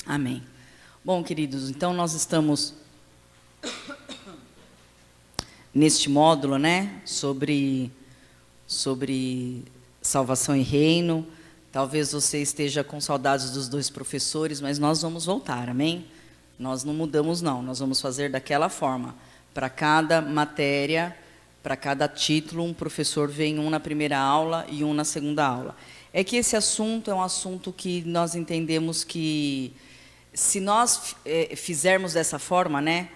Amém. Bom, queridos, então nós estamos neste módulo, né, sobre salvação e reino. Talvez você esteja com saudades dos dois professores, mas nós vamos voltar, amém? Nós não mudamos, não. Nós vamos fazer daquela forma. Para cada matéria, para cada título, um professor vem um na primeira aula e um na segunda aula. É que esse assunto é um assunto que nós entendemos que, se nós fizermos dessa forma, né,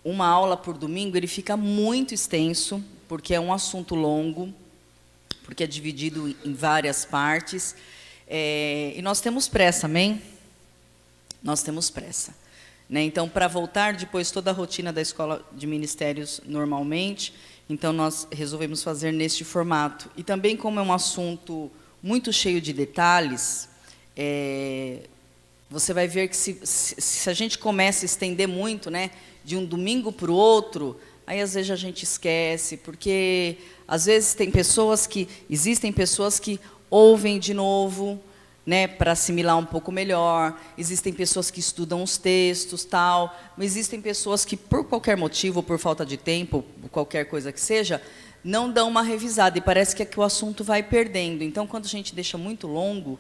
uma aula por domingo, ele fica muito extenso, porque é um assunto longo, porque é dividido em várias partes, e nós temos pressa, amém? Nós temos pressa, né? Então, para voltar depois toda a rotina da escola de ministérios normalmente, então nós resolvemos fazer neste formato. E também, como é um assunto muito cheio de detalhes, você vai ver que se a gente começa a estender muito, né, de um domingo para o outro, aí às vezes a gente esquece, porque às vezes existem pessoas que ouvem de novo, né, para assimilar um pouco melhor, existem pessoas que estudam os textos, tal, mas existem pessoas que, por qualquer motivo, por falta de tempo, qualquer coisa que seja, não dão uma revisada, e parece que o assunto vai perdendo. Então, quando a gente deixa muito longo,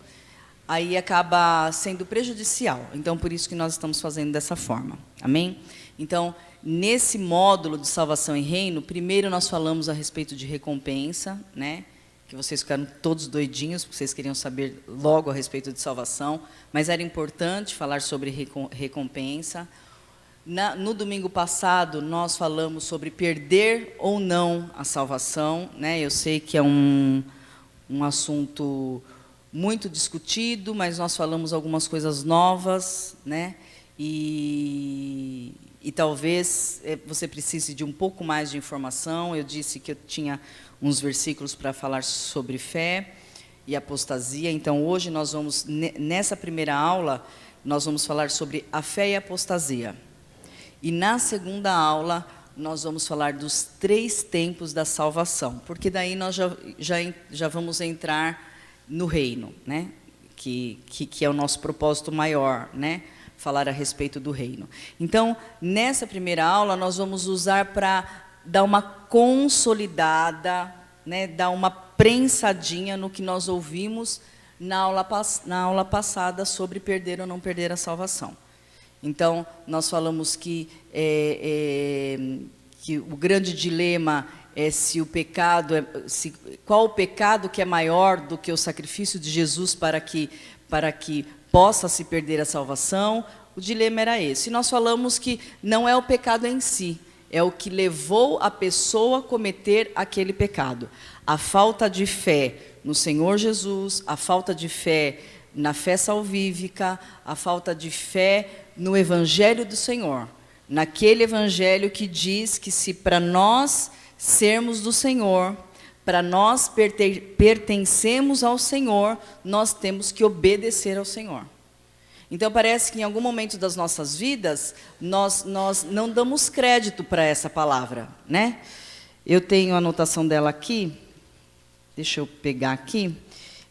aí acaba sendo prejudicial. Então, por isso que nós estamos fazendo dessa forma. Amém? Então, nesse módulo de salvação e reino, primeiro nós falamos a respeito de recompensa, né? Que vocês ficaram todos doidinhos, porque vocês queriam saber logo a respeito de salvação, mas era importante falar sobre recompensa. No domingo passado, nós falamos sobre perder ou não a salvação, né? Eu sei que é um assunto muito discutido, mas nós falamos algumas coisas novas, né? E talvez você precise de um pouco mais de informação. Eu disse que eu tinha uns versículos para falar sobre fé e apostasia. Então, hoje nós vamos, nessa primeira aula, nós vamos falar sobre a fé e a apostasia. E na segunda aula, nós vamos falar dos 3 tempos da salvação, porque daí nós já vamos entrar no reino, né? Que é o nosso propósito maior, né? Falar a respeito do reino. Então, nessa primeira aula, nós vamos usar para dar uma consolidada, né? Dar uma prensadinha no que nós ouvimos na aula passada sobre perder ou não perder a salvação. Então, nós falamos que o grande dilema é qual o pecado que é maior do que o sacrifício de Jesus para que possa se perder a salvação. O dilema era esse. E nós falamos que não é o pecado em si, é o que levou a pessoa a cometer aquele pecado. A falta de fé no Senhor Jesus, a falta de fé na fé salvífica, a falta de fé no Evangelho do Senhor. Naquele Evangelho que diz que se para nós sermos do Senhor, para nós pertencemos ao Senhor, nós temos que obedecer ao Senhor. Então, parece que em algum momento das nossas vidas, nós não damos crédito para essa palavra, né? Eu tenho a anotação dela aqui, deixa eu pegar aqui,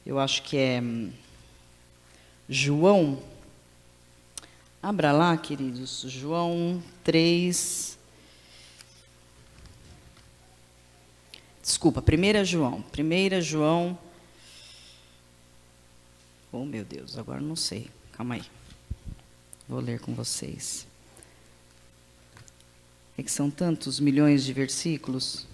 eu acho que é João, abra lá, queridos, João 3, desculpa, 1 João, oh meu Deus, agora não sei, calma aí, vou ler com vocês. É que são tantos milhões de versículos.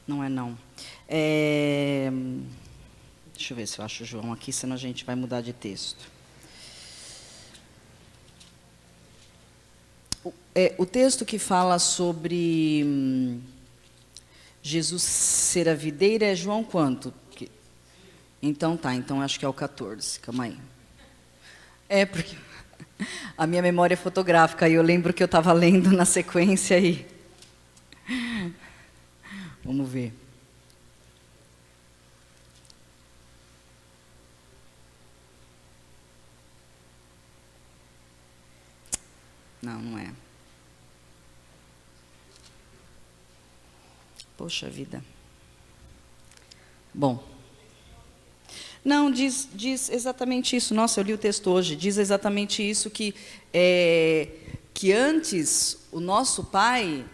Não é não. Deixa eu ver se eu acho o João aqui, senão a gente vai mudar de texto. O texto que fala sobre Jesus ser a videira é João quanto? Então tá, então acho que é o 14, calma aí. Porque a minha memória é fotográfica e eu lembro que eu estava lendo na sequência aí. Vamos ver. Não, não é. Poxa vida. Bom. Não, diz exatamente isso. Nossa, eu li o texto hoje. Diz exatamente isso, que antes o nosso pai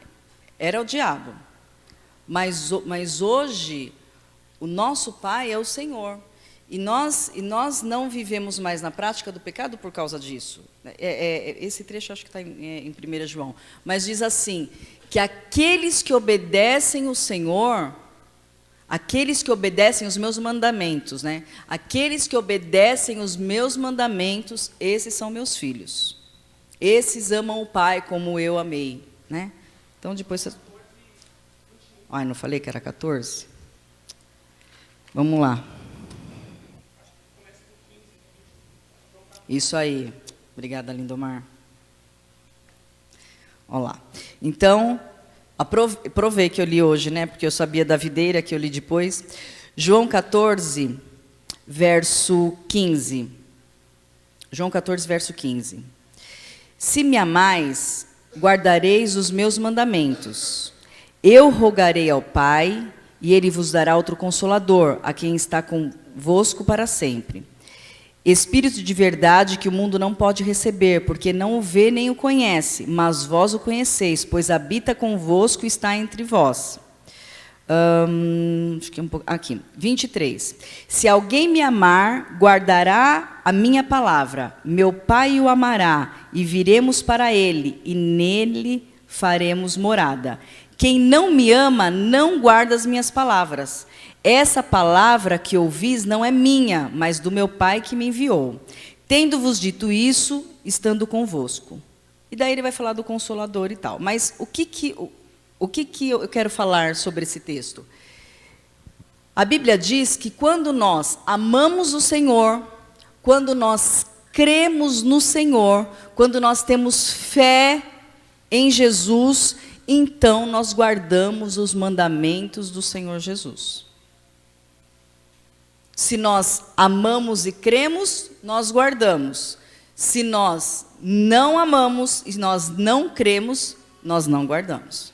era o diabo. Mas hoje o nosso pai é o Senhor. E nós não vivemos mais na prática do pecado por causa disso. Esse trecho acho que está em 1 João. Mas diz assim, que aqueles que obedecem o Senhor, aqueles que obedecem os meus mandamentos, né? Aqueles que obedecem os meus mandamentos, esses são meus filhos. Esses amam o Pai como eu amei, né? Então depois você... Ai, não falei que era 14? Vamos lá. Isso aí. Obrigada, Lindomar. Olha lá. Então, provei que eu li hoje, né? Porque eu sabia da videira, que eu li depois. João 14, verso 15. João 14, verso 15. Se me amais, guardareis os meus mandamentos. Eu rogarei ao Pai, e Ele vos dará outro Consolador, a quem está convosco para sempre. Espírito de verdade que o mundo não pode receber, porque não o vê nem o conhece, mas vós o conheceis, pois habita convosco e está entre vós. Aqui, 23. Se alguém me amar, guardará a minha palavra, meu Pai o amará, e viremos para ele, e nele faremos morada. Quem não me ama, não guarda as minhas palavras. Essa palavra que ouvis não é minha, mas do meu Pai que me enviou. Tendo-vos dito isso, estando convosco. E daí ele vai falar do Consolador e tal. Mas o que eu quero falar sobre esse texto? A Bíblia diz que quando nós amamos o Senhor, quando nós cremos no Senhor, quando nós temos fé em Jesus, então nós guardamos os mandamentos do Senhor Jesus. Se nós amamos e cremos, nós guardamos. Se nós não amamos e nós não cremos, nós não guardamos.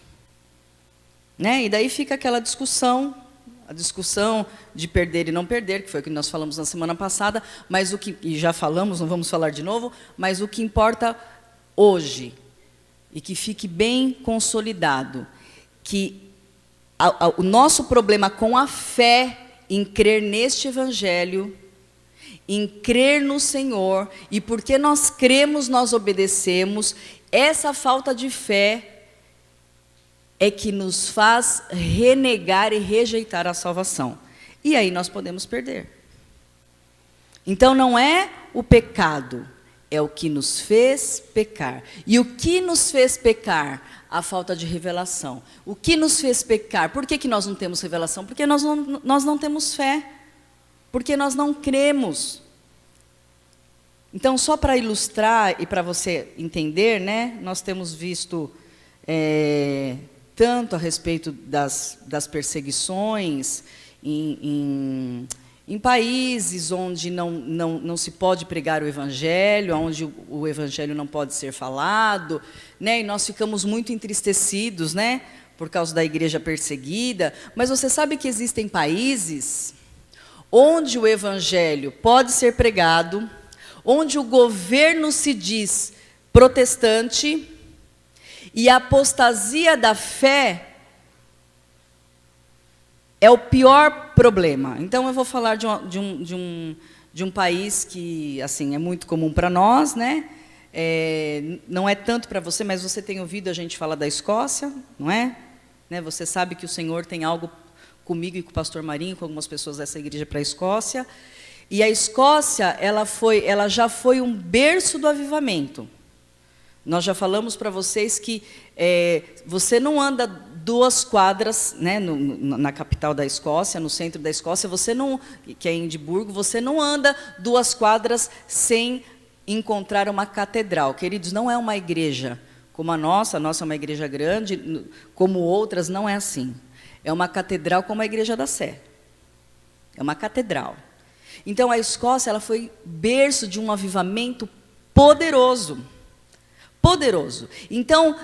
Né? E daí fica aquela discussão, a discussão de perder e não perder, que foi o que nós falamos na semana passada, mas e já falamos, não vamos falar de novo, mas o que importa hoje, e que fique bem consolidado, que o nosso problema com a fé em crer neste Evangelho, em crer no Senhor, e porque nós cremos, nós obedecemos, essa falta de fé é que nos faz renegar e rejeitar a salvação. E aí nós podemos perder. Então não é o pecado, é o que nos fez pecar. E o que nos fez pecar? A falta de revelação. O que nos fez pecar? Por que nós não temos revelação? Porque nós não temos fé. Porque nós não cremos. Então, só para ilustrar e para você entender, né, nós temos visto tanto a respeito das perseguições em países onde não se pode pregar o Evangelho, onde o Evangelho não pode ser falado, né? E nós ficamos muito entristecidos, né? Por causa da igreja perseguida. Mas você sabe que existem países onde o Evangelho pode ser pregado, onde o governo se diz protestante, e a apostasia da fé é o pior problema. Então, eu vou falar de um país que, assim, é muito comum para nós, né? Não é tanto para você, mas você tem ouvido a gente falar da Escócia, não é? Né? Você sabe que o Senhor tem algo comigo e com o pastor Marinho, com algumas pessoas dessa igreja para a Escócia. E a Escócia, ela já foi um berço do avivamento. Nós já falamos para vocês que você não anda 2 quadras, né, na capital da Escócia, no centro da Escócia, que é em Edimburgo, você não anda 2 quadras sem encontrar uma catedral. Queridos, não é uma igreja como a nossa é uma igreja grande, como outras, não é assim. É uma catedral como a Igreja da Sé. É uma catedral. Então, a Escócia ela foi berço de um avivamento poderoso. poderoso. Então,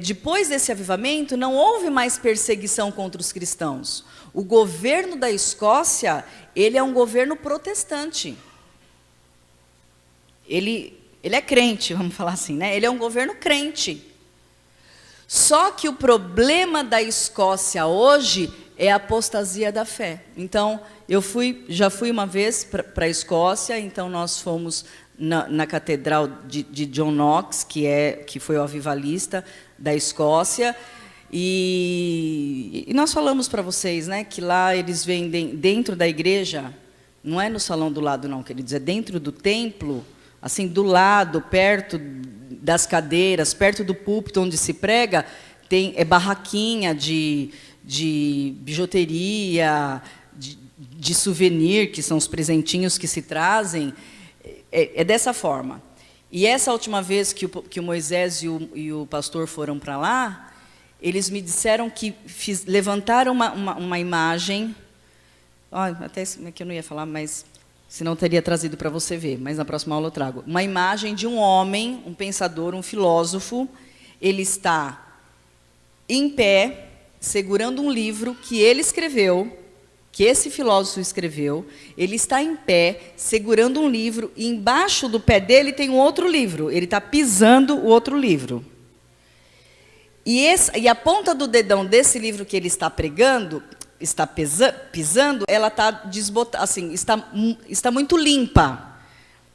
depois desse avivamento, não houve mais perseguição contra os cristãos. O governo da Escócia, ele é um governo protestante. Ele é crente, vamos falar assim, né? Ele é um governo crente. Só que o problema da Escócia hoje é a apostasia da fé. Então, já fui uma vez para a Escócia, então nós fomos na catedral de John Knox, que foi o avivalista da Escócia, e nós falamos para vocês, né, que lá eles vendem dentro da igreja, não é no salão do lado não, quer dizer, é dentro do templo, assim, do lado, perto das cadeiras, perto do púlpito onde se prega, tem barraquinha de bijuteria, de souvenir, que são os presentinhos que se trazem, é dessa forma. E essa última vez que o Moisés e o pastor foram para lá, eles me disseram que levantaram uma imagem, até que eu não ia falar, mas senão eu teria trazido para você ver, mas na próxima aula eu trago. Uma imagem de um homem, um pensador, um filósofo, ele está em pé, segurando um livro que ele escreveu, que esse filósofo escreveu, ele está em pé, segurando um livro, e embaixo do pé dele tem um outro livro, ele está pisando o outro livro. E a ponta do dedão desse livro que ele está pregando, está pisando, ela está desbotada, assim, está muito limpa.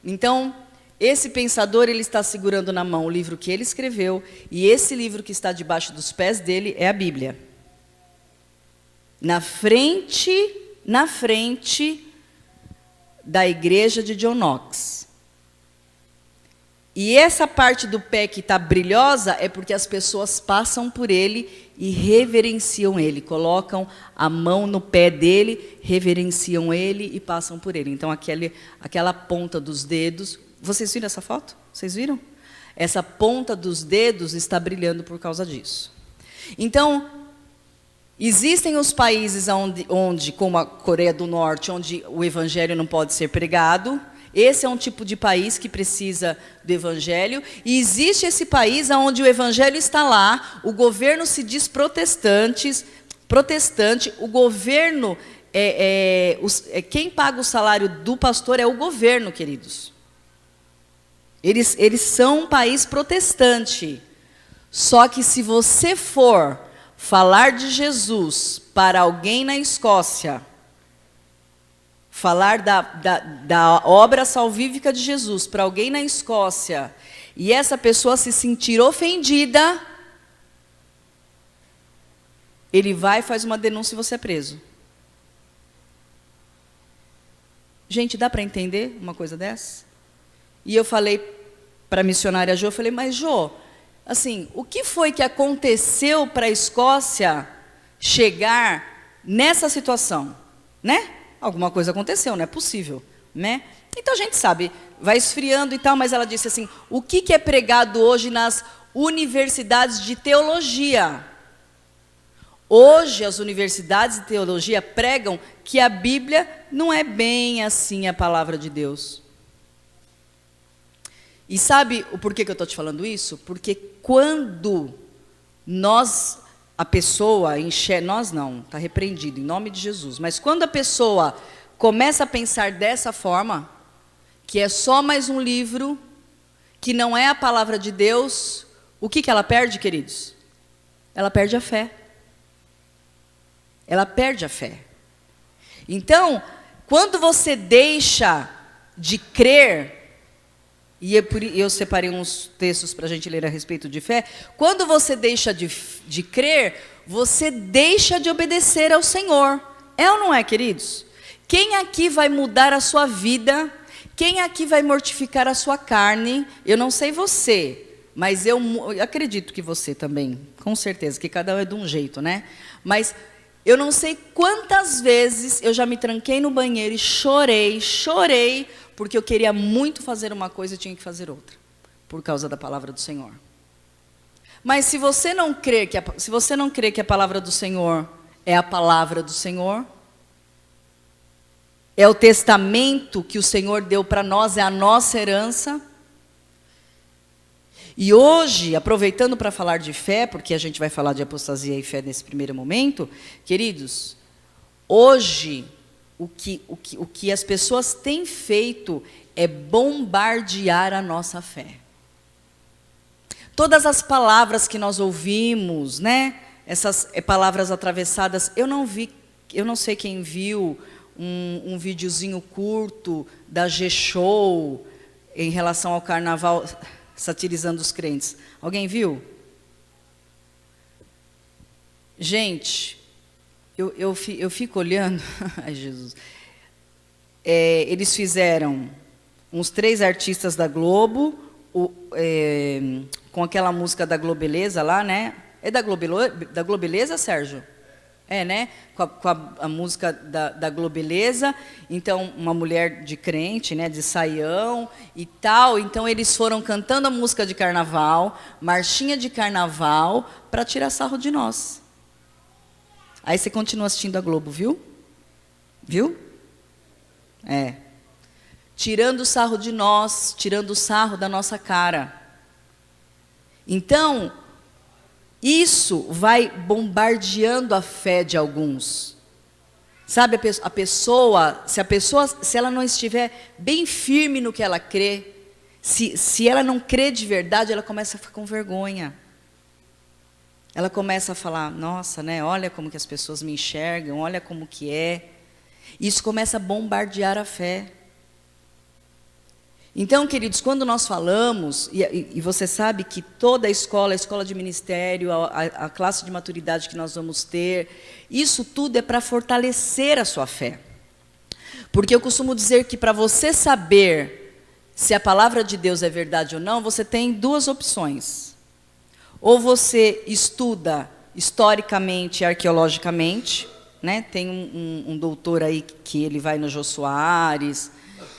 Então, esse pensador, ele está segurando na mão o livro que ele escreveu, e esse livro que está debaixo dos pés dele é a Bíblia. Na frente da igreja de John Knox. E essa parte do pé que está brilhosa é porque as pessoas passam por ele e reverenciam ele, colocam a mão no pé dele, reverenciam ele e passam por ele. Então, aquela ponta dos dedos... Vocês viram essa foto? Vocês viram? Essa ponta dos dedos está brilhando por causa disso. Então, existem os países onde, como a Coreia do Norte, onde o evangelho não pode ser pregado. Esse é um tipo de país que precisa do evangelho. E existe esse país onde o evangelho está lá, o governo se diz protestante, o governo, quem paga o salário do pastor é o governo, queridos. Eles são um país protestante. Só que se você for falar de Jesus para alguém na Escócia, falar da obra salvífica de Jesus para alguém na Escócia, e essa pessoa se sentir ofendida, ele vai e faz uma denúncia e você é preso. Gente, dá para entender uma coisa dessa? E eu falei para a missionária Jo, eu falei, mas Jo, assim, o que foi que aconteceu para a Escócia chegar nessa situação? Né? Alguma coisa aconteceu, não é possível, né? Então a gente sabe, vai esfriando e tal, mas ela disse assim, o que é pregado hoje nas universidades de teologia? Hoje as universidades de teologia pregam que a Bíblia não é bem assim a palavra de Deus. E sabe o porquê que eu estou te falando isso? Porque quando a pessoa enxerga, nós não, está repreendido em nome de Jesus, mas quando a pessoa começa a pensar dessa forma, que é só mais um livro, que não é a palavra de Deus, o que ela perde, queridos? Ela perde a fé. Ela perde a fé. Então, quando você deixa de crer, e eu separei uns textos para a gente ler a respeito de fé. Quando você deixa de crer, você deixa de obedecer ao Senhor. É ou não é, queridos? Quem aqui vai mudar a sua vida? Quem aqui vai mortificar a sua carne? Eu não sei você, mas eu acredito que você também, com certeza, que cada um é de um jeito, né? Mas eu não sei quantas vezes eu já me tranquei no banheiro e chorei, porque eu queria muito fazer uma coisa e tinha que fazer outra, por causa da palavra do Senhor. Mas se você não crê que a palavra do Senhor é a palavra do Senhor, é o testamento que o Senhor deu para nós, é a nossa herança, E hoje, aproveitando para falar de fé, porque a gente vai falar de apostasia e fé nesse primeiro momento, queridos, hoje o que as pessoas têm feito é bombardear a nossa fé. Todas as palavras que nós ouvimos, né? Essas palavras atravessadas, eu não sei quem viu um videozinho curto da G-Show em relação ao carnaval, satirizando os crentes. Alguém viu? Gente, eu fico olhando, ai Jesus, eles fizeram uns 3 artistas da Globo, com aquela música da Globeleza lá, né? É da Globeleza, Sérgio? É, né? Com a música da Globeleza. Então, uma mulher de crente, né? De saião e tal. Então, eles foram cantando a música de carnaval, marchinha de carnaval, para tirar sarro de nós. Aí você continua assistindo a Globo, viu? Viu? É. Tirando sarro de nós, tirando sarro da nossa cara. Então, isso vai bombardeando a fé de alguns. Sabe, a pessoa, se ela não estiver bem firme no que ela crê, se ela não crê de verdade, ela começa a ficar com vergonha. Ela começa a falar, nossa, né, olha como que as pessoas me enxergam, olha como que é. Isso começa a bombardear a fé. Então, queridos, quando nós falamos, e você sabe que toda a escola de ministério, a classe de maturidade que nós vamos ter, isso tudo é para fortalecer a sua fé. Porque eu costumo dizer que para você saber se a palavra de Deus é verdade ou não, você tem 2 opções. Ou você estuda historicamente, arqueologicamente, né? Tem um doutor aí que ele vai no Jô Soares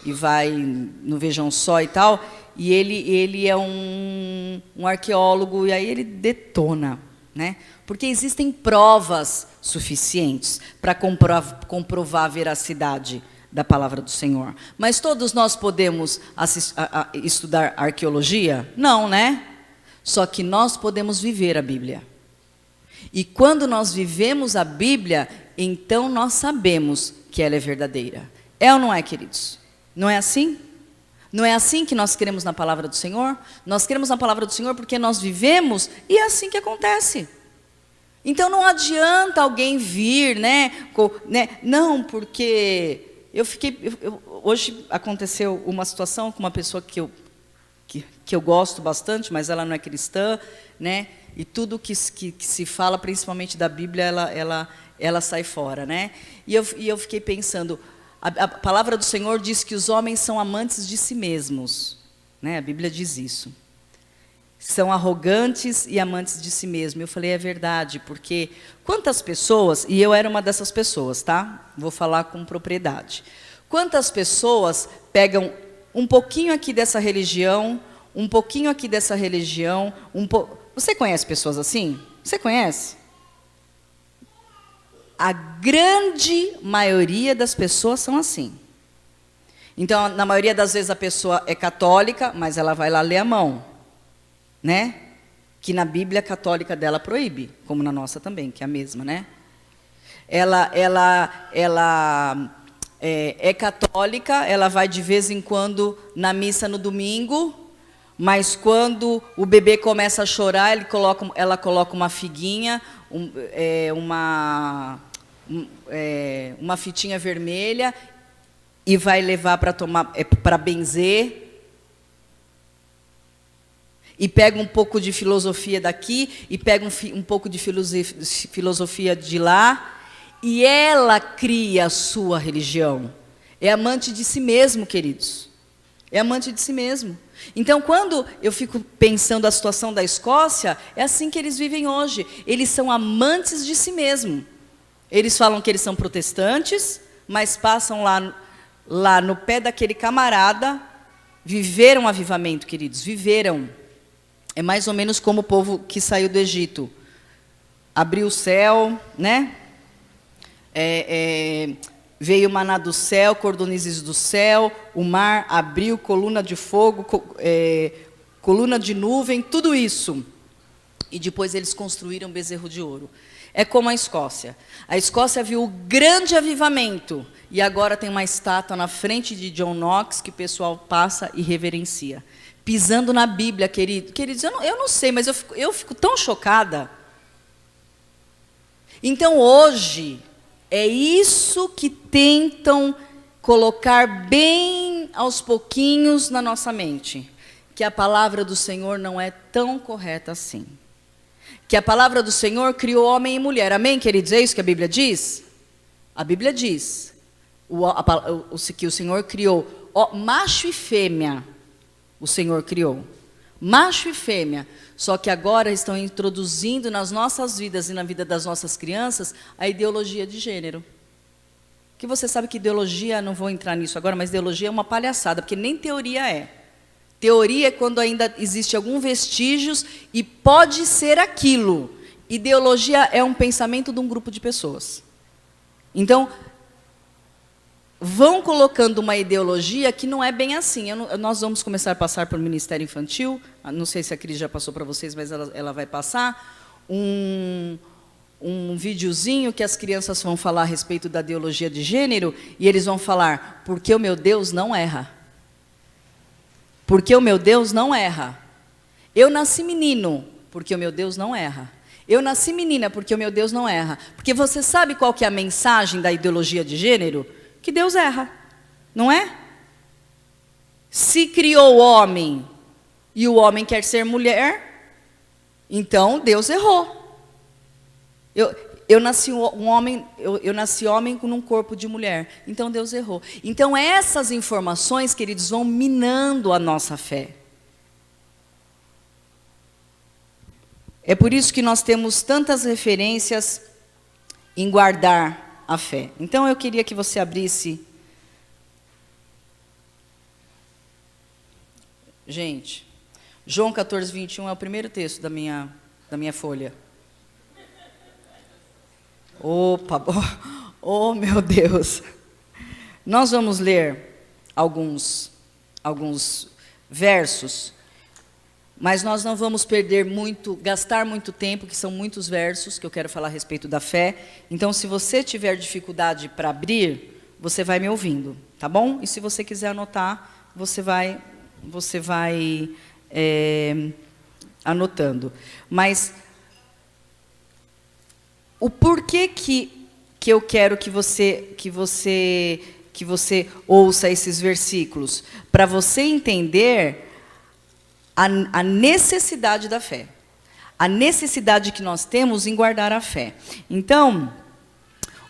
e vai no Vejam Só e tal, e ele é um arqueólogo, e aí ele detona, né? Porque existem provas suficientes para comprovar a veracidade da palavra do Senhor. Mas todos nós podemos estudar arqueologia? Não, né? Só que nós podemos viver a Bíblia. E quando nós vivemos a Bíblia, então nós sabemos que ela é verdadeira. É ou não é, queridos? Não é assim? Não é assim que nós queremos na palavra do Senhor? Nós queremos na palavra do Senhor porque nós vivemos e é assim que acontece. Então não adianta alguém vir, né? Não, porque hoje aconteceu uma situação com uma pessoa que eu gosto bastante, mas ela não é cristã, né? E tudo que se fala, principalmente da Bíblia, ela sai fora, né? E eu fiquei pensando, a palavra do Senhor diz que os homens são amantes de si mesmos, né? A Bíblia diz isso. São arrogantes e amantes de si mesmos. Eu falei, é verdade, porque quantas pessoas, e eu era uma dessas pessoas, tá? Vou falar com propriedade. Quantas pessoas pegam um pouquinho aqui dessa religião, um pouquinho aqui dessa religião, Você conhece pessoas assim? Você conhece? A grande maioria das pessoas são assim. Então, na maioria das vezes a pessoa é católica, mas ela vai lá ler a mão, né? Que na Bíblia católica dela proíbe, como na nossa também, que é a mesma, né? Ela é católica, ela vai de vez em quando na missa no domingo, mas quando o bebê começa a chorar, ela coloca uma figuinha, uma fitinha vermelha e vai levar para tomar, para benzer. E pega um pouco de filosofia daqui, e pega um pouco de filosofia de lá, e ela cria a sua religião. É amante de si mesmo, queridos. É amante de si mesmo. Então, quando eu fico pensando a situação da Escócia, é assim que eles vivem hoje. Eles são amantes de si mesmo. Eles falam que eles são protestantes, mas passam lá no pé daquele camarada, viveram avivamento, queridos, viveram. É mais ou menos como o povo que saiu do Egito. Abriu o céu, né? Veio o maná do céu, cordonizes do céu, o mar abriu, coluna de fogo, coluna de nuvem, tudo isso. E depois eles construíram um bezerro de ouro. É como a Escócia. A Escócia viu o grande avivamento. E agora tem uma estátua na frente de John Knox que o pessoal passa e reverencia. Pisando na Bíblia, queridos, eu não sei, mas eu fico tão chocada. Então hoje, é isso que tentam colocar bem aos pouquinhos na nossa mente. Que a palavra do Senhor não é tão correta assim. Que a palavra do Senhor criou homem e mulher. Amém, queridos? É isso que a Bíblia diz? A Bíblia diz que o Senhor criou macho e fêmea. O Senhor criou. Macho e fêmea. Só que agora estão introduzindo nas nossas vidas e na vida das nossas crianças a ideologia de gênero. Que você sabe que ideologia, não vou entrar nisso agora, mas ideologia é uma palhaçada, porque nem teoria é. Teoria é quando ainda existe algum vestígios e pode ser aquilo. Ideologia é um pensamento de um grupo de pessoas. Então, vão colocando uma ideologia que não é bem assim. Nós vamos começar a passar por Ministério Infantil, não sei se a Cris já passou para vocês, mas ela vai passar, um videozinho que as crianças vão falar a respeito da ideologia de gênero, e eles vão falar, porque o meu Deus não erra. Porque o meu Deus não erra. Eu nasci menino, porque o meu Deus não erra. Eu nasci menina, porque o meu Deus não erra. Porque você sabe qual que é a mensagem da ideologia de gênero? Que Deus erra, não é? Se criou o homem e o homem quer ser mulher, então Deus errou. Eu nasci eu nasci homem num corpo de mulher, então Deus errou. Então essas informações, queridos, vão minando a nossa fé. É por isso que nós temos tantas referências em guardar a fé. Então eu queria que você abrisse. Gente, João 14, 21 é o primeiro texto da minha folha. Opa, oh meu Deus. Nós vamos ler alguns versos, mas nós não vamos gastar muito tempo, que são muitos versos que eu quero falar a respeito da fé. Então, se você tiver dificuldade para abrir, você vai me ouvindo, tá bom? E se você quiser anotar, você vai anotando. Mas o porquê que eu quero que você ouça esses versículos? Para você entender a necessidade da fé. A necessidade que nós temos em guardar a fé. Então,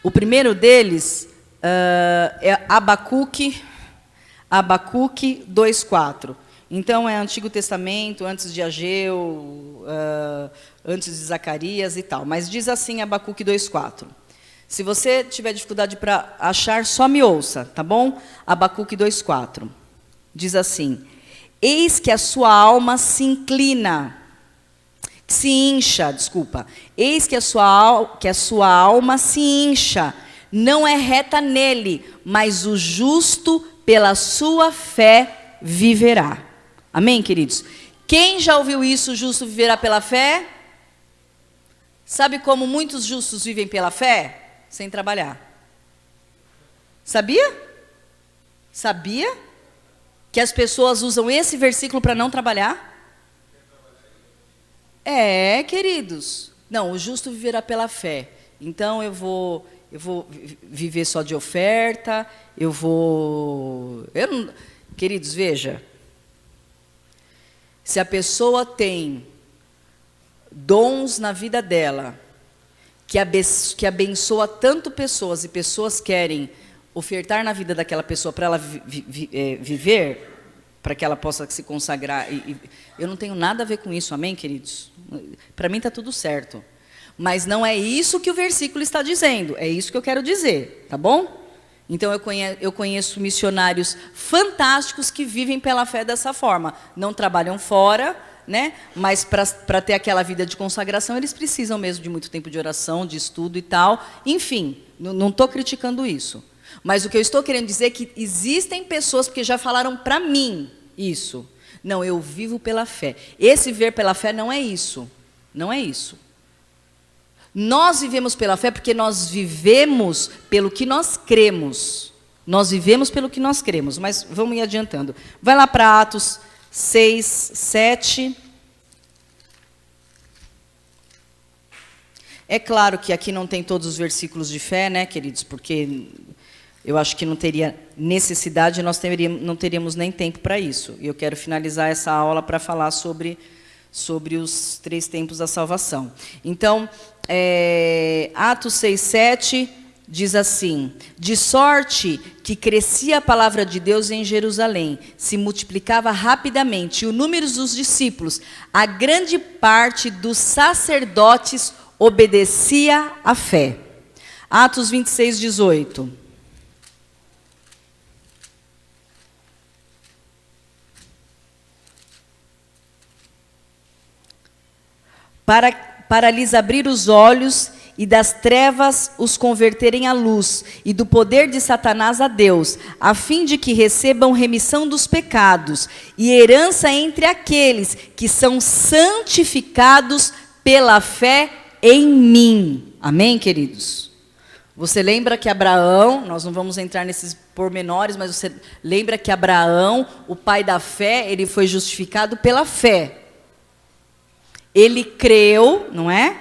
o primeiro deles é Abacuque 2:4. Então, é Antigo Testamento, antes de Ageu, antes de Zacarias e tal. Mas diz assim Abacuque 2:4. Se você tiver dificuldade para achar, só me ouça, tá bom? Abacuque 2:4. Diz assim: eis que a sua alma se inclina, se incha, desculpa. Eis que a sua alma se incha, não é reta nele, mas o justo pela sua fé viverá. Amém, queridos? Quem já ouviu isso, o justo viverá pela fé? Sabe como muitos justos vivem pela fé? Sem trabalhar. Sabia? Sabia que as pessoas usam esse versículo para não trabalhar? Queridos. Não, o justo viverá pela fé. Então eu vou viver só de oferta, Queridos, veja. Se a pessoa tem dons na vida dela, que abençoa tanto pessoas, e pessoas querem ofertar na vida daquela pessoa para ela viver, para que ela possa se consagrar. Eu não tenho nada a ver com isso, amém, queridos? Para mim está tudo certo. Mas não é isso que o versículo está dizendo, é isso que eu quero dizer, tá bom? Então eu conheço missionários fantásticos que vivem pela fé dessa forma. Não trabalham fora, né? Mas para ter aquela vida de consagração, eles precisam mesmo de muito tempo de oração, de estudo e tal. Enfim, não estou criticando isso. Mas o que eu estou querendo dizer é que existem pessoas, porque já falaram para mim isso. Não, eu vivo pela fé. Esse viver pela fé não é isso. Não é isso. Nós vivemos pela fé porque nós vivemos pelo que nós cremos. Nós vivemos pelo que nós cremos. Mas vamos ir adiantando. Vai lá para Atos 6, 7. É claro que aqui não tem todos os versículos de fé, né, queridos? Porque eu acho que não teria necessidade, nós não teríamos nem tempo para isso. E eu quero finalizar essa aula para falar sobre os 3 tempos da salvação. Então, Atos 6, 7 diz assim: de sorte que crescia a palavra de Deus em Jerusalém, se multiplicava rapidamente, e o número dos discípulos, a grande parte dos sacerdotes obedecia à fé. Atos 26, 18. Para lhes abrir os olhos e das trevas os converterem à luz, e do poder de Satanás a Deus, a fim de que recebam remissão dos pecados e herança entre aqueles que são santificados pela fé em mim. Amém, queridos? Você lembra que Abraão, nós não vamos entrar nesses pormenores, mas você lembra que Abraão, o pai da fé, ele foi justificado pela fé. Ele creu, não é?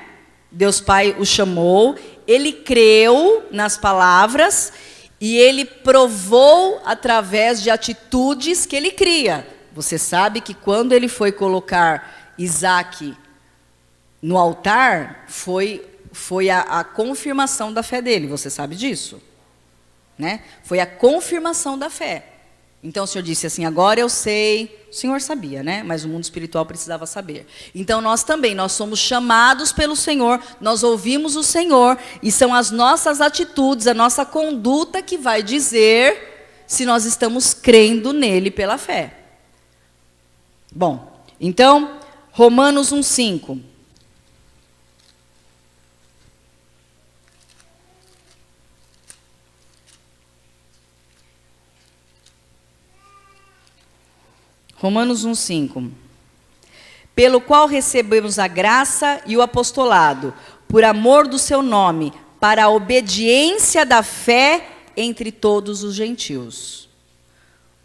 Deus Pai o chamou, ele creu nas palavras e ele provou através de atitudes que ele cria. Você sabe que quando ele foi colocar Isaque no altar, foi a confirmação da fé dele, você sabe disso? Né? Foi a confirmação da fé. Então o Senhor disse assim, agora eu sei, o Senhor sabia, né? Mas o mundo espiritual precisava saber. Então nós também, nós somos chamados pelo Senhor, nós ouvimos o Senhor, e são as nossas atitudes, a nossa conduta que vai dizer se nós estamos crendo nele pela fé. Bom, então, Romanos 1:5. Romanos 1:5. Pelo qual recebemos a graça e o apostolado, por amor do seu nome, para a obediência da fé entre todos os gentios.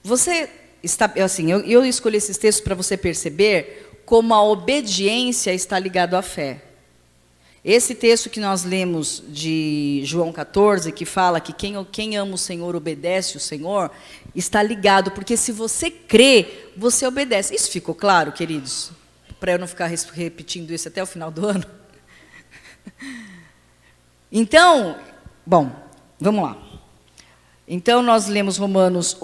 Você está, assim, eu escolhi esses textos para você perceber como a obediência está ligada à fé. Esse texto que nós lemos de João 14, que fala que quem ama o Senhor obedece o Senhor, está ligado, porque se você crê, você obedece. Isso ficou claro, queridos? Para eu não ficar repetindo isso até o final do ano. Então, bom, vamos lá. Então, nós lemos Romanos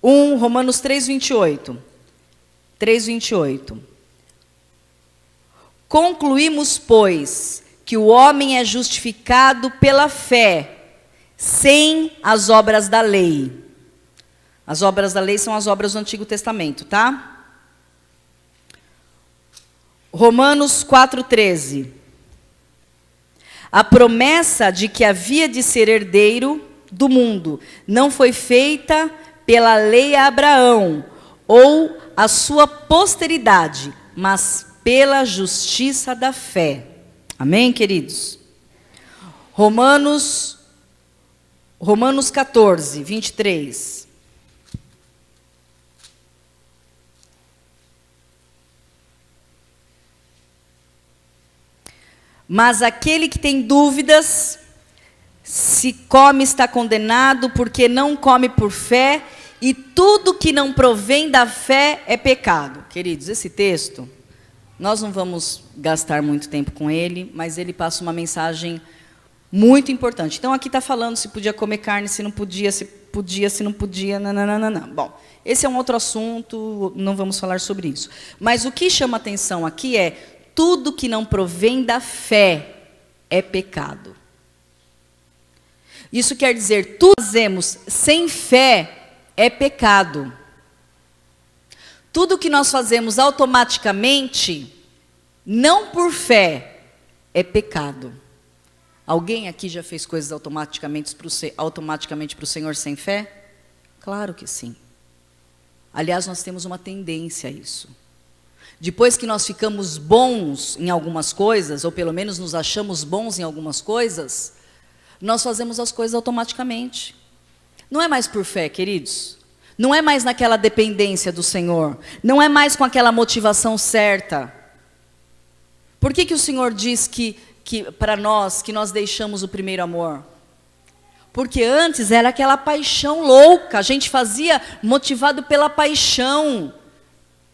3:28. 3:28. Concluímos, pois, que o homem é justificado pela fé, sem as obras da lei. As obras da lei são as obras do Antigo Testamento, tá? Romanos 4:13. A promessa de que havia de ser herdeiro do mundo não foi feita pela lei a Abraão ou a sua posteridade, mas pela justiça da fé. Amém, queridos? Romanos 14, 23. Mas aquele que tem dúvidas, se come está condenado, porque não come por fé, e tudo que não provém da fé é pecado. Queridos, esse texto, nós não vamos gastar muito tempo com ele, mas ele passa uma mensagem muito importante. Então, aqui está falando se podia comer carne, se não podia, se não podia, nananana. Bom, esse é um outro assunto, não vamos falar sobre isso. Mas o que chama atenção aqui é, tudo que não provém da fé é pecado. Isso quer dizer, tudo que fazemos sem fé é pecado. Tudo que nós fazemos automaticamente, não por fé, é pecado. Alguém aqui já fez coisas automaticamente para o Senhor sem fé? Claro que sim. Aliás, nós temos uma tendência a isso. Depois que nós ficamos bons em algumas coisas, ou pelo menos nos achamos bons em algumas coisas, nós fazemos as coisas automaticamente. Não é mais por fé, queridos. Não é mais naquela dependência do Senhor. Não é mais com aquela motivação certa. Por que o Senhor diz que para nós, que nós deixamos o primeiro amor? Porque antes era aquela paixão louca. A gente fazia motivado pela paixão.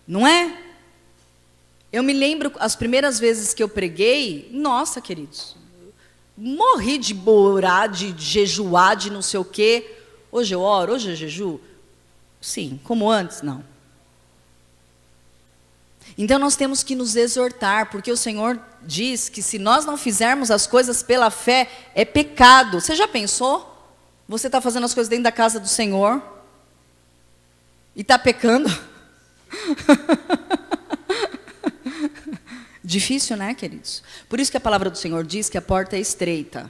Não é? Eu me lembro, as primeiras vezes que eu preguei, nossa, queridos, morri de orar, de jejuar, de não sei o quê. Hoje eu oro, hoje eu jejuo? Sim, como antes? Não. Então nós temos que nos exortar, porque o Senhor diz que se nós não fizermos as coisas pela fé, é pecado. Você já pensou? Você está fazendo as coisas dentro da casa do Senhor e está pecando? Difícil, né, queridos? Por isso que a palavra do Senhor diz que a porta é estreita.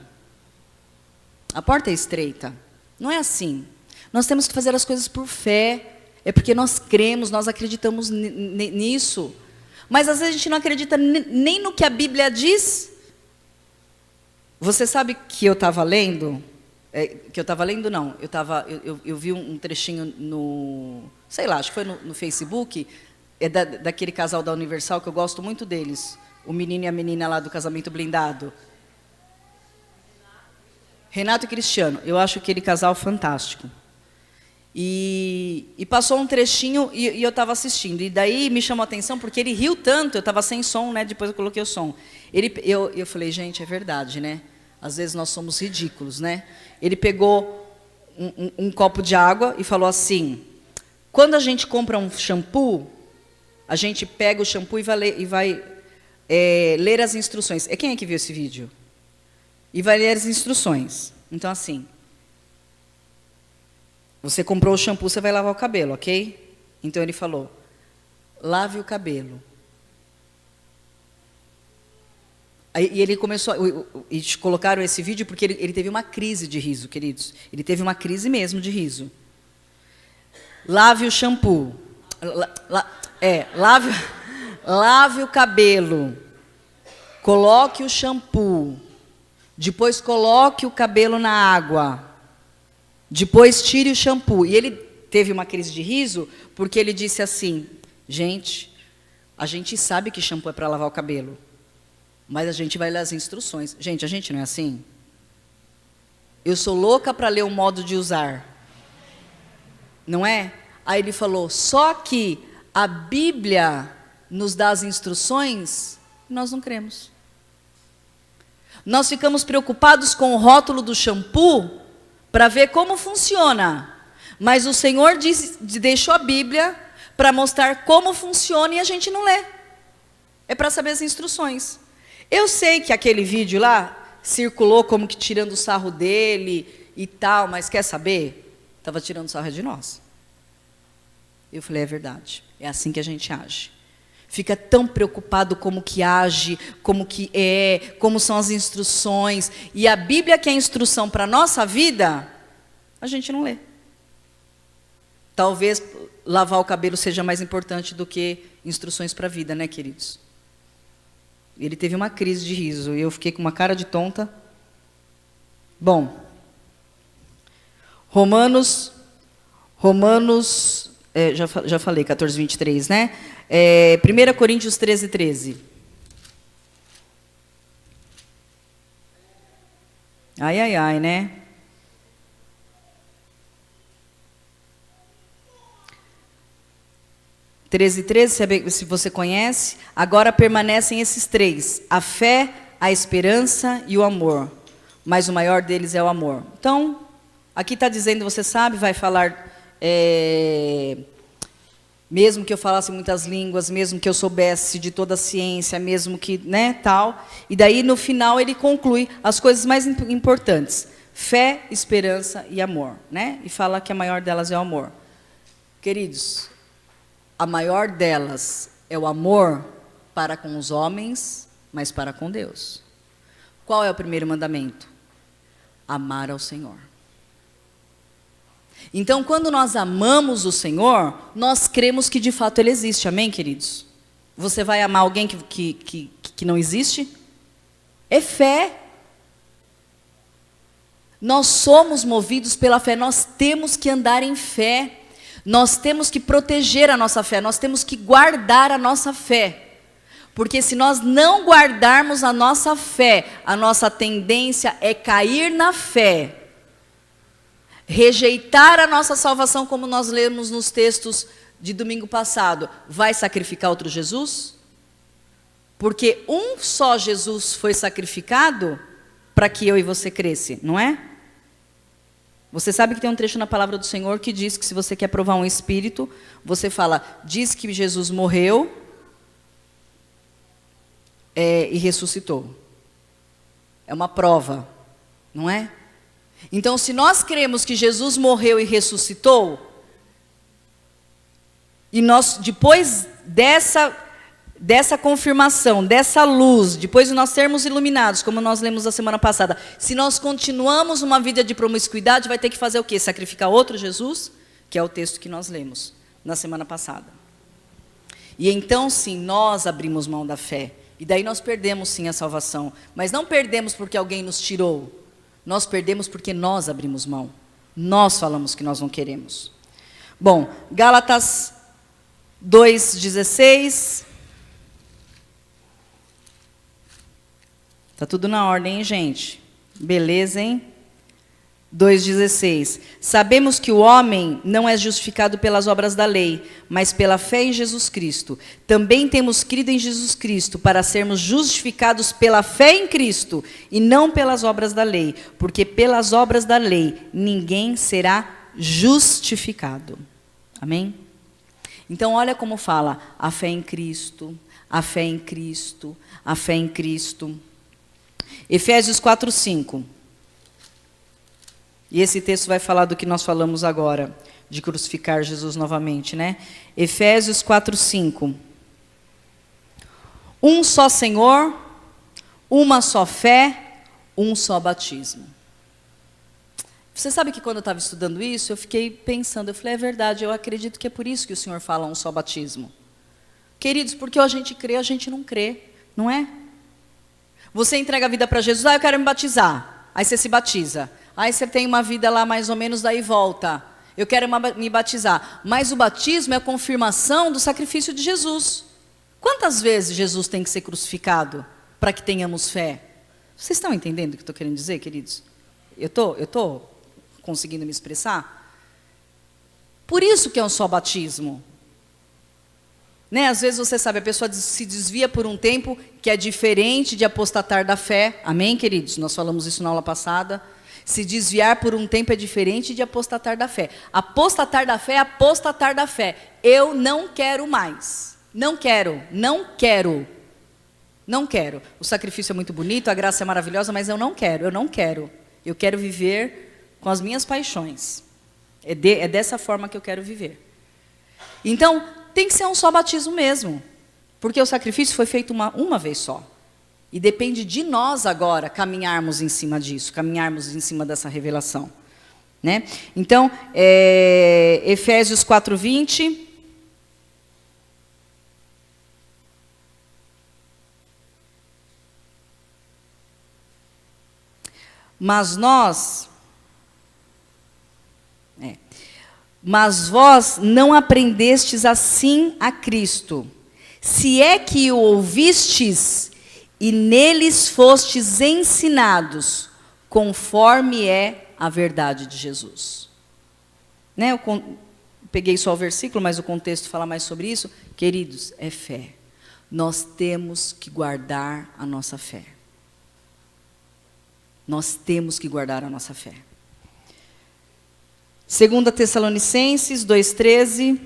A porta é estreita. Não é assim. Nós temos que fazer as coisas por fé. É porque nós cremos, nós acreditamos nisso. Mas às vezes a gente não acredita nem no que a Bíblia diz. Você sabe que eu estava lendo? Não. Eu vi um trechinho no... Sei lá, acho que foi no Facebook... É daquele casal da Universal, que eu gosto muito deles. O menino e a menina lá do casamento blindado. Renato e Cristiano. Eu acho aquele casal fantástico. E passou um trechinho e eu estava assistindo. E daí me chamou a atenção, porque ele riu tanto. Eu estava sem som, né? Depois eu coloquei o som. Eu falei, gente, é verdade, né? Às vezes nós somos ridículos, né? Ele pegou um copo de água e falou assim... Quando a gente compra um shampoo... A gente pega o shampoo e vai ler as instruções. Quem é que viu esse vídeo? E vai ler as instruções. Então, assim, você comprou o shampoo, você vai lavar o cabelo, ok? Então, ele falou, lave o cabelo. E ele começou, e colocaram esse vídeo porque ele teve uma crise de riso, queridos. Ele teve uma crise mesmo de riso. Lave o shampoo. Lave o cabelo, coloque o shampoo, depois coloque o cabelo na água, depois tire o shampoo. E ele teve uma crise de riso, porque ele disse assim, gente, a gente sabe que shampoo é para lavar o cabelo, mas a gente vai ler as instruções. Gente, a gente não é assim? Eu sou louca para ler o modo de usar, não é? Aí ele falou, só que a Bíblia nos dá as instruções e nós não cremos. Nós ficamos preocupados com o rótulo do shampoo para ver como funciona. Mas o Senhor deixou a Bíblia para mostrar como funciona e a gente não lê. É para saber as instruções. Eu sei que aquele vídeo lá circulou como que tirando o sarro dele e tal, mas quer saber? Estava tirando sarro de nós. Eu falei, é verdade. É assim que a gente age. Fica tão preocupado como que age, como que é, como são as instruções. E a Bíblia, que é a instrução para a nossa vida, a gente não lê. Talvez lavar o cabelo seja mais importante do que instruções para a vida, né, queridos? Ele teve uma crise de riso e eu fiquei com uma cara de tonta. Bom, Romanos, já falei, 14, 23, né? 1 Coríntios 13, 13. Ai, né? Treze, se você conhece, agora permanecem esses três, a fé, a esperança e o amor, mas o maior deles é o amor. Então, aqui está dizendo, você sabe, vai falar, mesmo que eu falasse muitas línguas, mesmo que eu soubesse de toda a ciência, mesmo que, né, tal, e daí no final ele conclui as coisas mais importantes, fé, esperança e amor, né, e fala que a maior delas é o amor. Queridos, a maior delas é o amor para com os homens, mas para com Deus. Qual é o primeiro mandamento? Amar ao Senhor. Então, quando nós amamos o Senhor, nós cremos que de fato Ele existe. Amém, queridos? Você vai amar alguém que não existe? É fé. Nós somos movidos pela fé, nós temos que andar em fé. Nós temos que proteger a nossa fé, nós temos que guardar a nossa fé. Porque se nós não guardarmos a nossa fé, a nossa tendência é cair na fé. Rejeitar a nossa salvação, como nós lemos nos textos de domingo passado. Vai sacrificar outro Jesus? Porque um só Jesus foi sacrificado para que eu e você cresce, não é? Você sabe que tem um trecho na palavra do Senhor que diz que se você quer provar um espírito, você fala, diz que Jesus morreu e ressuscitou. É uma prova, não é? Então, se nós cremos que Jesus morreu e ressuscitou, e nós, depois dessa confirmação, dessa luz, depois de nós sermos iluminados, como nós lemos a semana passada, se nós continuamos uma vida de promiscuidade, vai ter que fazer o quê? Sacrificar outro Jesus? Que é o texto que nós lemos na semana passada. E então, sim, nós abrimos mão da fé. E daí nós perdemos, sim, a salvação. Mas não perdemos porque alguém nos tirou. Nós perdemos porque nós abrimos mão. Nós falamos que nós não queremos. Bom, Gálatas 2,16. Está tudo na ordem, hein, gente? Beleza, hein? 2,16. Sabemos que o homem não é justificado pelas obras da lei, mas pela fé em Jesus Cristo. Também temos crido em Jesus Cristo para sermos justificados pela fé em Cristo e não pelas obras da lei, porque pelas obras da lei ninguém será justificado. Amém? Então olha como fala, a fé em Cristo, a fé em Cristo, a fé em Cristo. Efésios 4:5. E esse texto vai falar do que nós falamos agora, de crucificar Jesus novamente, né? Efésios 4:5. Um só Senhor, uma só fé, um só batismo. Você sabe que quando eu estava estudando isso, eu fiquei pensando, eu falei, é verdade, eu acredito que é por isso que o Senhor fala um só batismo. Queridos, porque ou a gente crê, ou a gente não crê, não é? Você entrega a vida para Jesus, eu quero me batizar. Aí você se batiza. Aí você tem uma vida lá mais ou menos, daí volta. Eu quero me batizar. Mas o batismo é a confirmação do sacrifício de Jesus. Quantas vezes Jesus tem que ser crucificado para que tenhamos fé? Vocês estão entendendo o que eu estou querendo dizer, queridos? Eu tô conseguindo me expressar? Por isso que é um só batismo. Né? Às vezes você sabe, a pessoa se desvia por um tempo, que é diferente de apostatar da fé. Amém, queridos? Nós falamos isso na aula passada. Se desviar por um tempo é diferente de apostatar da fé. Apostatar da fé é apostatar da fé. Eu não quero mais. Não quero. O sacrifício é muito bonito, a graça é maravilhosa, mas eu não quero. Eu quero viver com as minhas paixões. É dessa forma que eu quero viver. Então, tem que ser um só batismo mesmo. Porque o sacrifício foi feito uma vez só. E depende de nós agora caminharmos em cima disso, caminharmos em cima dessa revelação. Né? Então, Efésios 4:20. Mas vós não aprendestes assim a Cristo, se é que o ouvistes e neles fostes ensinados, conforme é a verdade de Jesus. Né? Eu peguei só o versículo, mas o contexto fala mais sobre isso. Queridos, é fé. Nós temos que guardar a nossa fé. Nós temos que guardar a nossa fé. 2 Tessalonicenses 2:13.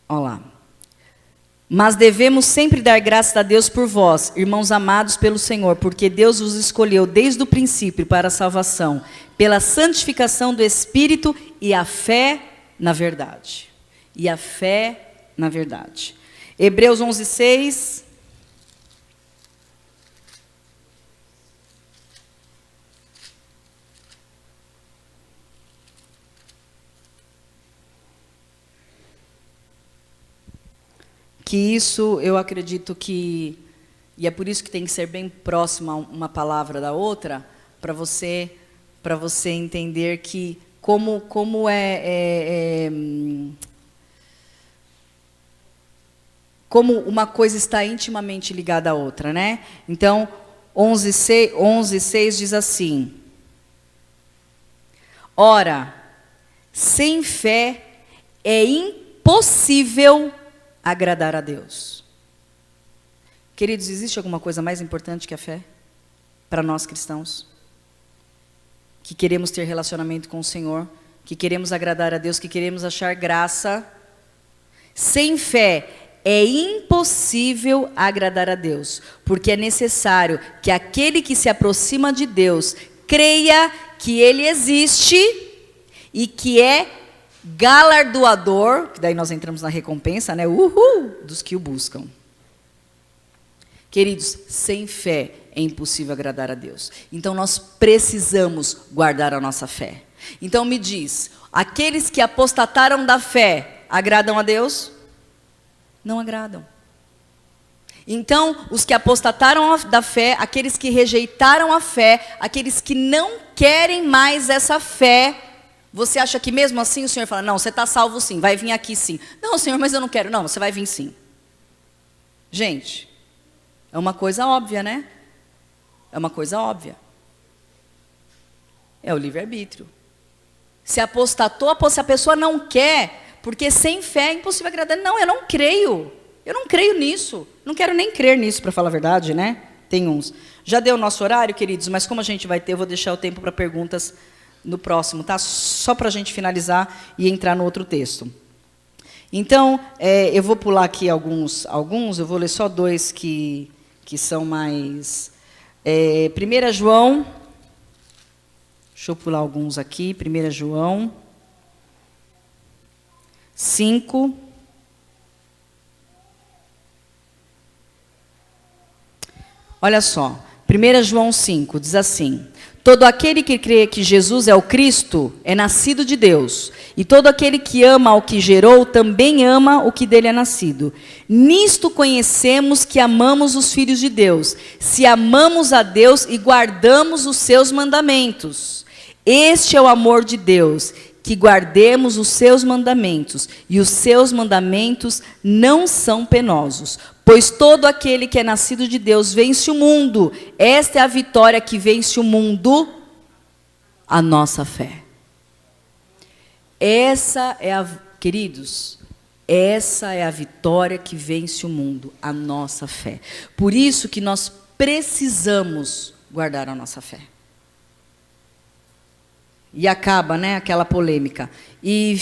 Olha lá. Mas devemos sempre dar graças a Deus por vós, irmãos amados pelo Senhor, porque Deus vos escolheu desde o princípio para a salvação, pela santificação do Espírito e a fé na verdade. E a fé na verdade. Hebreus 11:6. Que isso, eu acredito que, e é por isso que tem que ser bem próxima uma palavra da outra, para você entender que como como uma coisa está intimamente ligada à outra, né? Então, 11:6 diz assim: ora, sem fé é impossível agradar a Deus. Queridos, existe alguma coisa mais importante que a fé para nós cristãos? Que queremos ter relacionamento com o Senhor, que queremos agradar a Deus, que queremos achar graça. Sem fé é impossível agradar a Deus, porque é necessário que aquele que se aproxima de Deus creia que Ele existe e que é galardoador, que daí nós entramos na recompensa, né? Dos que o buscam. Queridos, sem fé é impossível agradar a Deus. Então nós precisamos guardar a nossa fé. Então me diz, aqueles que apostataram da fé, agradam a Deus? Não agradam. Então, os que apostataram da fé, aqueles que rejeitaram a fé, aqueles que não querem mais essa fé, você acha que mesmo assim o Senhor fala, não, você está salvo sim, vai vir aqui sim. Não, Senhor, mas eu não quero. Não, você vai vir sim. Gente, é uma coisa óbvia, né? É uma coisa óbvia. É o livre-arbítrio. Se apostatou, se a pessoa não quer, porque sem fé é impossível agradar. Não, eu não creio. Eu não creio nisso. Não quero nem crer nisso, para falar a verdade, né? Tem uns. Já deu o nosso horário, queridos, mas como a gente vai ter, eu vou deixar o tempo para perguntas no próximo, tá? Só para a gente finalizar e entrar no outro texto. Então, eu vou pular aqui alguns, eu vou ler só dois que são mais... 1 João, deixa eu pular alguns aqui, 1 João 5. Olha só, 1 João 5 diz assim: todo aquele que crê que Jesus é o Cristo é nascido de Deus, e todo aquele que ama ao que gerou também ama o que dele é nascido. Nisto conhecemos que amamos os filhos de Deus, se amamos a Deus e guardamos os seus mandamentos. Este é o amor de Deus, que guardemos os seus mandamentos, e os seus mandamentos não são penosos. Pois todo aquele que é nascido de Deus vence o mundo. Esta é a vitória que vence o mundo, a nossa fé. Queridos, essa é a vitória que vence o mundo, a nossa fé. Por isso que nós precisamos guardar a nossa fé. E acaba, né, aquela polêmica. E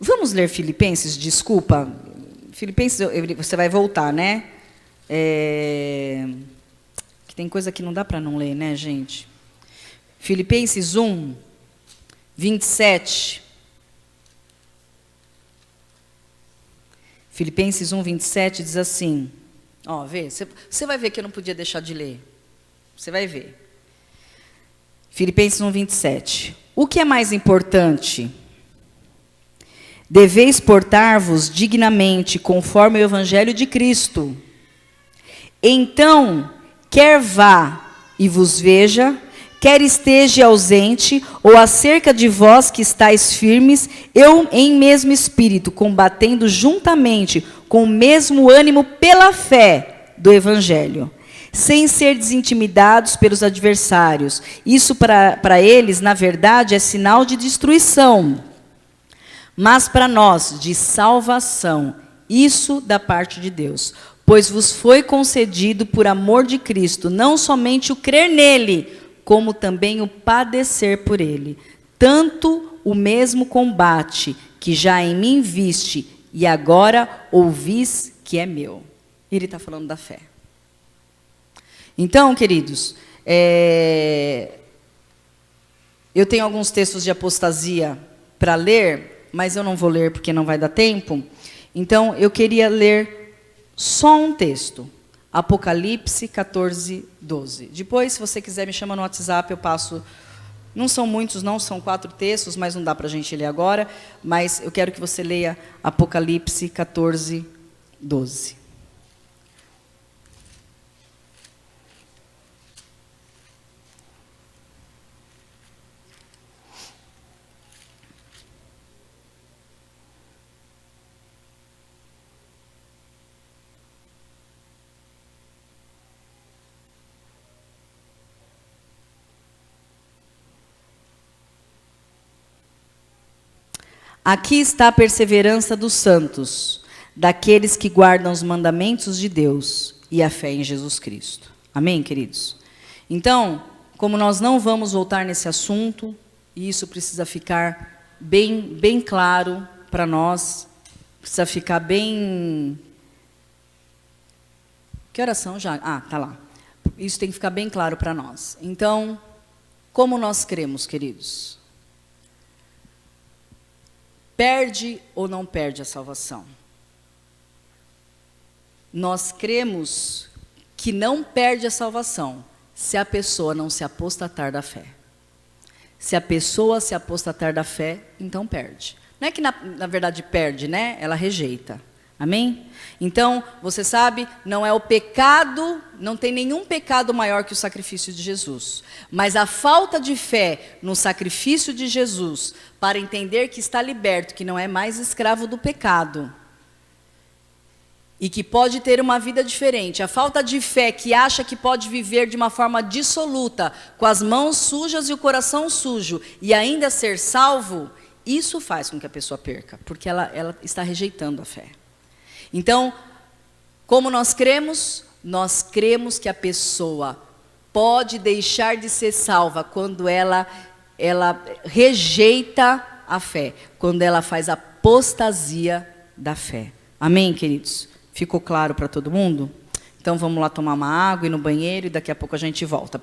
vamos ler Filipenses, desculpa. Filipenses, você vai voltar, né? Que tem coisa que não dá para não ler, né, gente? Filipenses 1, 27. Filipenses 1, 27 diz assim. Ó, vê, você vai ver que eu não podia deixar de ler. Você vai ver. Filipenses 1, 27. O que é mais importante? Deveis portar-vos dignamente, conforme o Evangelho de Cristo. Então, quer vá e vos veja, quer esteja ausente, ou acerca de vós que estáis firmes, eu em mesmo espírito, combatendo juntamente, com o mesmo ânimo pela fé do Evangelho, sem ser desintimidados pelos adversários. Isso para eles, na verdade, é sinal de destruição, mas para nós, de salvação, isso da parte de Deus. Pois vos foi concedido por amor de Cristo, não somente o crer nele, como também o padecer por ele. Tanto o mesmo combate que já em mim viste, e agora ouvis que é meu. Ele está falando da fé. Então, queridos, eu tenho alguns textos de apostasia para ler, mas eu não vou ler porque não vai dar tempo. Então, eu queria ler só um texto. Apocalipse 14, 12. Depois, se você quiser, me chama no WhatsApp, eu passo. Não são muitos, não, são 4 textos, mas não dá para a gente ler agora. Mas eu quero que você leia Apocalipse 14, 12. Aqui está a perseverança dos santos, daqueles que guardam os mandamentos de Deus e a fé em Jesus Cristo. Amém, queridos? Então, como nós não vamos voltar nesse assunto, e isso precisa ficar bem claro para nós, precisa ficar bem... Que horas são já? Ah, tá lá. Isso tem que ficar bem claro para nós. Então, como nós cremos, queridos? Perde ou não perde a salvação? Nós cremos que não perde a salvação se a pessoa não se apostatar da fé. Se a pessoa se apostatar da fé, então perde. Não é que na verdade perde, né? Ela rejeita. Amém? Então, você sabe, não é o pecado, não tem nenhum pecado maior que o sacrifício de Jesus. Mas a falta de fé no sacrifício de Jesus, para entender que está liberto, que não é mais escravo do pecado, e que pode ter uma vida diferente. A falta de fé que acha que pode viver de uma forma dissoluta, com as mãos sujas e o coração sujo, e ainda ser salvo, isso faz com que a pessoa perca, porque ela está rejeitando a fé. Então, como nós cremos que a pessoa pode deixar de ser salva quando ela rejeita a fé, quando ela faz apostasia da fé. Amém, queridos? Ficou claro para todo mundo? Então, vamos lá tomar uma água, ir no banheiro e daqui a pouco a gente volta.